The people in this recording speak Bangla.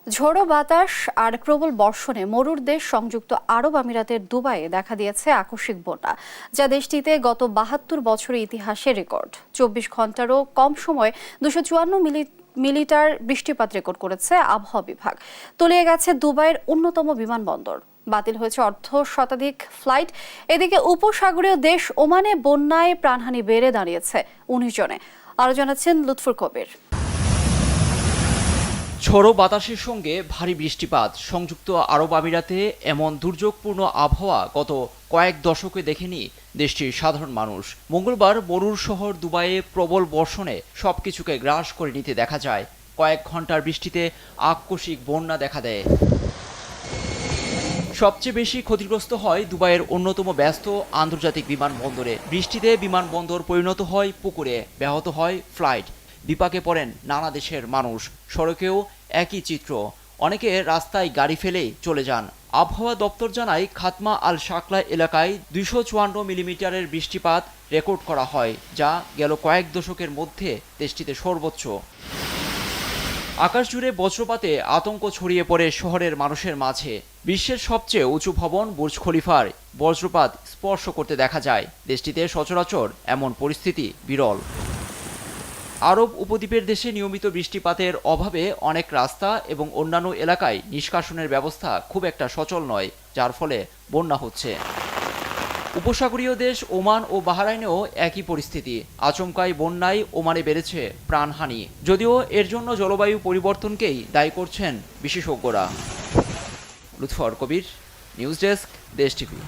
ঝোড়ো বাতাস আর প্রবল বর্ষণে মরুর দেশ সংযুক্ত আরব আমিরাতের দুবাইয়ে দেখা দিয়েছে আকস্মিক বন্যা, যা দেশটিতে গত ৭২ বছরের ইতিহাসে রেকর্ড। ২৪ ঘন্টারও কম সময়ে ২৫৪ মিলিমিটার বৃষ্টিপাত রেকর্ড করেছে আবহাওয়া বিভাগ। তলিয়ে গেছে দুবাইয়ের অন্যতম বিমানবন্দর, বাতিল হয়েছে শতাধিক ফ্লাইট। এদিকে উপসাগরীয় দেশ ওমানে বন্যায় প্রাণহানি বেড়ে দাঁড়িয়েছে ১৯ জনে। আরো জানাচ্ছেন লুৎফুর কবির। ঝোড়ো বাতাসের সঙ্গে ভারী বৃষ্টিপাত, সংযুক্ত আরব আমিরাতে এমন দুর্যোগপূর্ণ আবহাওয়া গত কয়েক দশকে দেখেনি দেশটির সাধারণ মানুষ। মঙ্গলবার মরুর শহর দুবাইয়ে প্রবল বর্ষণে সবকিছুকে গ্রাস করে নিতে দেখা যায়। কয়েক ঘন্টার বৃষ্টিতে আকস্মিক বন্যা দেখা দেয়। সবচেয়ে বেশি ক্ষতিগ্রস্ত হয় দুবাইয়ের অন্যতম ব্যস্ত আন্তর্জাতিক বিমানবন্দরে। বৃষ্টিতে বিমানবন্দর পরিণত হয় পুকুরে, ব্যাহত হয় ফ্লাইট, বিপাকে পড়েন নানা দেশের মানুষ। সড়কেও একই চিত্র, অনেকে রাস্তায় গাড়ি ফেলেই চলে যান। আবহাওয়া দপ্তর জানায়, খাতমা আল শাকলা এলাকায় ২৫৪ মিলিমিটারের বৃষ্টিপাত রেকর্ড করা হয়, যা গেল কয়েক দশকের মধ্যে দেশটিতে সর্বোচ্চ। আকাশ জুড়ে বজ্রপাতে আতঙ্ক ছড়িয়ে পড়ে শহরের মানুষের মাঝে। বিশ্বের সবচেয়ে উঁচু ভবন বুর্জ খলিফার বজ্রপাত স্পর্শ করতে দেখা যায়। দেশটিতে সচরাচর এমন পরিস্থিতি বিরল। আরব উপদ্বীপের দেশে নিয়মিত বৃষ্টিপাতের অভাবে অনেক রাস্তা এবং অন্যান্য এলাকায় নিষ্কাশনের ব্যবস্থা খুব একটা সচল নয়, যার ফলে বন্যা হচ্ছে। উপসাগরীয় দেশ ওমান ও বাহরাইনেও একই পরিস্থিতি। আচমকাই বন্যায় ওমানে বেড়েছে প্রাণহানি, যদিও এর জন্য জলবায়ু পরিবর্তনকেই দায়ী করছেন বিশেষজ্ঞরা। লুৎফর কবির, নিউজ ডেস্ক, দেশ টিভি।